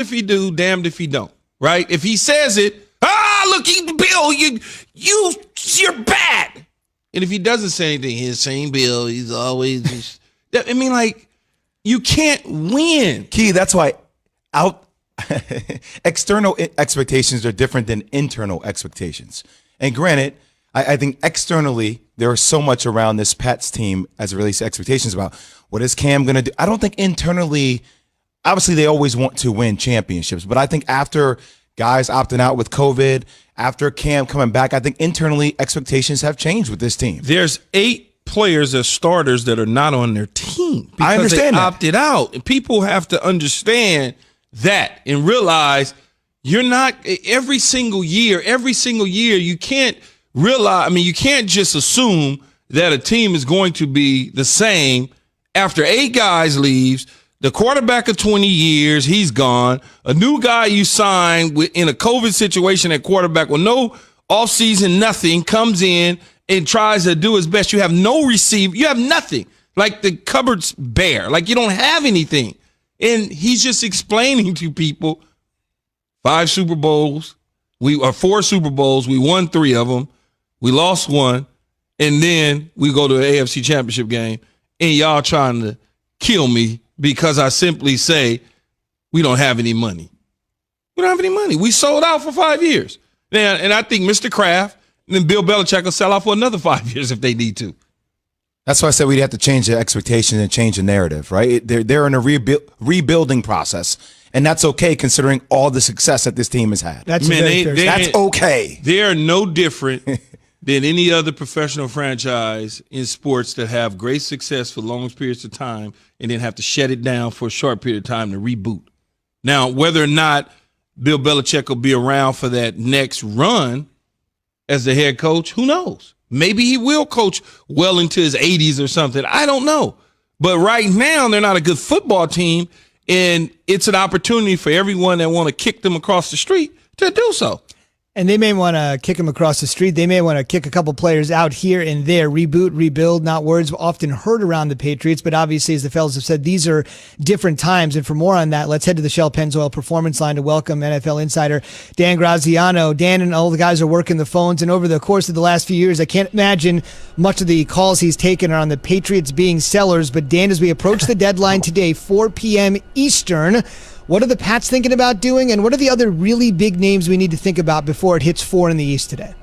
if he do, damned if he don't, right? If he says it, look, Bill, you're bad. And if he doesn't say anything, he's saying Bill, he's always just, I mean, like, you can't win. Key, that's why external expectations are different than internal expectations. And granted, I think externally, there is so much around this Pats team as it relates to expectations about what is Cam going to do. I don't think internally, obviously they always want to win championships, but I think after guys opting out with COVID, after Cam coming back, I think internally expectations have changed with this team. There's 8 players as starters that are not on their team because I understand they that. opted out. And people have to understand that and realize you're not every single year, you can't realize, I mean, you can't just assume that a team is going to be the same after 8 guys leaves, the quarterback of 20 years, he's gone, a new guy you sign in a COVID situation at quarterback with no offseason, nothing, comes in and tries to do his best. You have no receiver. You have nothing. Like the cupboard's bare. Like you don't have anything. And he's just explaining to people 4 Super Bowls. We won 3 of them. We lost 1. And then we go to an AFC Championship game. And y'all trying to kill me because I simply say we don't have any money. We don't have any money. We sold out for 5 years. And I think Mr. Kraft and then Bill Belichick will sell out for another 5 years if they need to. That's why I said we'd have to change the expectations and change the narrative, right? They're in a rebuilding process, and that's okay considering all the success that this team has had. That's okay. They are no different than any other professional franchise in sports that have great success for long periods of time and then have to shut it down for a short period of time to reboot. Now, whether or not Bill Belichick will be around for that next run as the head coach, who knows? Maybe he will coach well into his 80s or something. I don't know. But right now, they're not a good football team, and it's an opportunity for everyone that want to kick them across the street to do so. And they may want to kick him across the street. They may want to kick a couple players out here and there. Reboot, rebuild, not words often heard around the Patriots. But obviously, as the fellas have said, these are different times. And for more on that, let's head to the Shell Pennzoil Performance Line to welcome NFL insider Dan Graziano. Dan and all the guys are working the phones. And over the course of the last few years, I can't imagine much of the calls he's taken are on the Patriots being sellers. But Dan, as we approach the deadline today, 4 p.m. Eastern, what are the Pats thinking about doing, and what are the other really big names we need to think about before it hits 4 in the East today?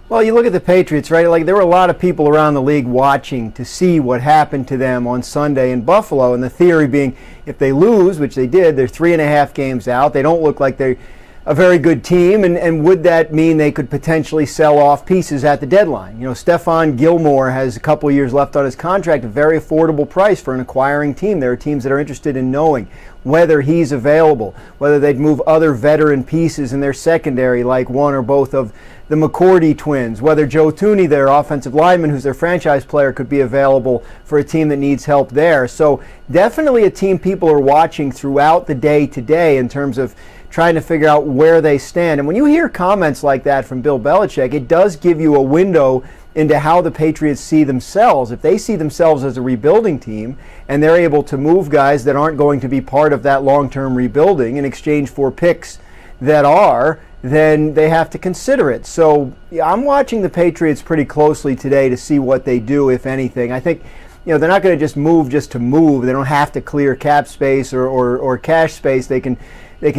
Well, you look at the Patriots, right? Like, there were a lot of people around the league watching to see what happened to them on Sunday in Buffalo, and the theory being if they lose, which they did, they're 3.5 games out. They don't look like they're a very good team, and would that mean they could potentially sell off pieces at the deadline? You know, Stephon Gilmore has a couple years left on his contract, a very affordable price for an acquiring team. There are teams that are interested in knowing whether he's available, whether they'd move other veteran pieces in their secondary, like one or both of the McCourty twins, whether Joe Thuney, their offensive lineman, who's their franchise player, could be available for a team that needs help there. So definitely a team people are watching throughout the day today in terms of trying to figure out where they stand. And when you hear comments like that from Bill Belichick, it does give you a window into how the Patriots see themselves. If they see themselves as a rebuilding team and they're able to move guys that aren't going to be part of that long-term rebuilding in exchange for picks that are, then they have to consider it. So I'm watching the Patriots pretty closely today to see what they do, if anything. I think, you know, they're not going to just to move. They don't have to clear cap space or cash space. They can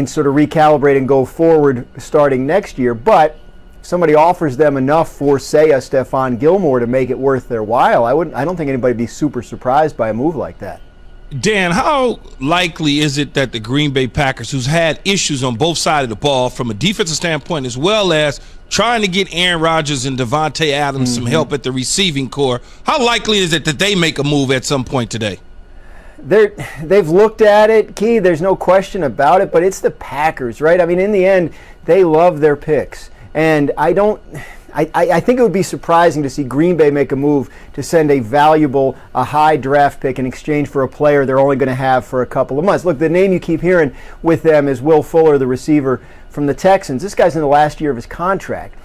sort of recalibrate and go forward starting next year. But if somebody offers them enough for, say, a Stephon Gilmore to make it worth their while, I don't think anybody would be super surprised by a move like that. Dan, how likely is it that the Green Bay Packers, who's had issues on both sides of the ball from a defensive standpoint as well as trying to get Aaron Rodgers and Devontae Adams some help at the receiving core, how likely is it that they make a move at some point today? They've looked at it, Key, there's no question about it, but it's the Packers, right? I mean, in the end, they love their picks. And I think it would be surprising to see Green Bay make a move to send a high draft pick in exchange for a player they're only going to have for a couple of months. Look, the name you keep hearing with them is Will Fuller, the receiver from the Texans. This guy's in the last year of his contract.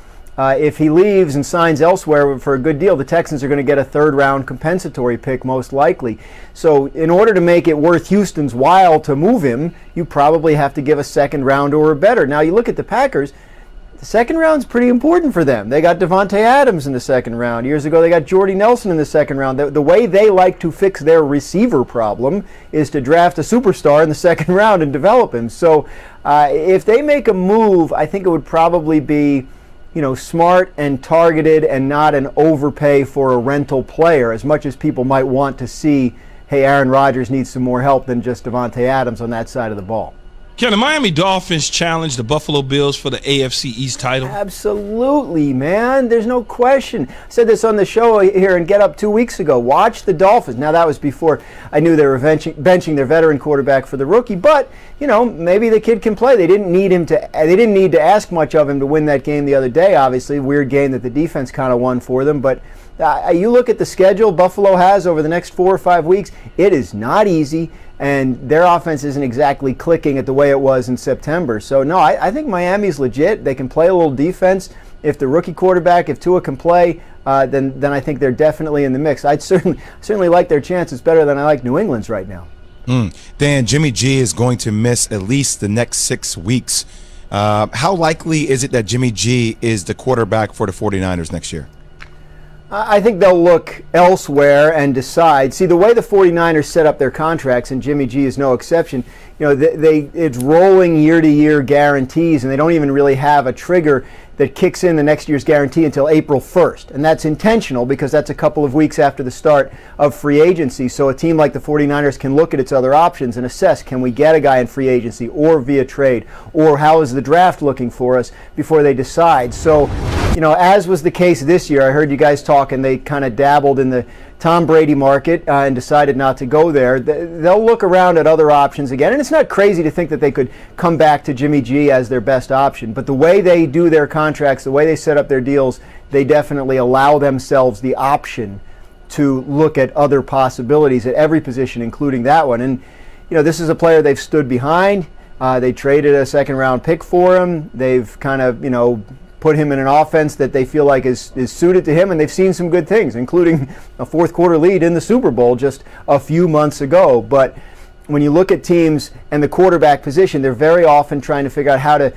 If he leaves and signs elsewhere for a good deal, the Texans are going to get a third-round compensatory pick most likely. So in order to make it worth Houston's while to move him, you probably have to give a second round or better. Now you look at the Packers, the second round's pretty important for them. They got Devontae Adams in the second round. Years ago they got Jordy Nelson in the second round. The way they like to fix their receiver problem is to draft a superstar in the second round and develop him. So if they make a move, I think it would probably be smart and targeted and not an overpay for a rental player, as much as people might want to see, hey, Aaron Rodgers needs some more help than just Devontae Adams on that side of the ball. Can the Miami Dolphins challenge the Buffalo Bills for the AFC East title? Absolutely, man. There's no question. I said this on the show here in Get Up 2 weeks ago. Watch the Dolphins. Now, that was before I knew they were benching their veteran quarterback for the rookie, but, maybe the kid can play. They didn't need to ask much of him to win that game the other day, obviously. Weird game that the defense kind of won for them, but you look at the schedule Buffalo has over the next 4 or 5 weeks, it is not easy, and their offense isn't exactly clicking at the way it was in September. So, no, I think Miami's legit. They can play a little defense. If the rookie quarterback, if Tua can play, then I think they're definitely in the mix. I'd certainly like their chances better than I like New England's right now. Dan, Jimmy G is going to miss at least the next 6 weeks. How likely is it that Jimmy G is the quarterback for the 49ers next year? I think they'll look elsewhere and decide. See, the way the 49ers set up their contracts, and Jimmy G is no exception, it's rolling year-to-year guarantees, and they don't even really have a trigger that kicks in the next year's guarantee until April 1st. And that's intentional because that's a couple of weeks after the start of free agency. So a team like the 49ers can look at its other options and assess, can we get a guy in free agency or via trade? Or how is the draft looking for us before they decide? So, as was the case this year, I heard you guys talk and they kind of dabbled in the Tom Brady market and decided not to go there. They'll look around at other options again. And it's not crazy to think that they could come back to Jimmy G as their best option. But the way they do their contracts, the way they set up their deals, they definitely allow themselves the option to look at other possibilities at every position, including that one. And, this is a player they've stood behind. They traded a second-round pick for him. They've kind of, put him in an offense that they feel like is suited to him, and they've seen some good things, including a fourth-quarter lead in the Super Bowl just a few months ago. But when you look at teams and the quarterback position, they're very often trying to figure out how to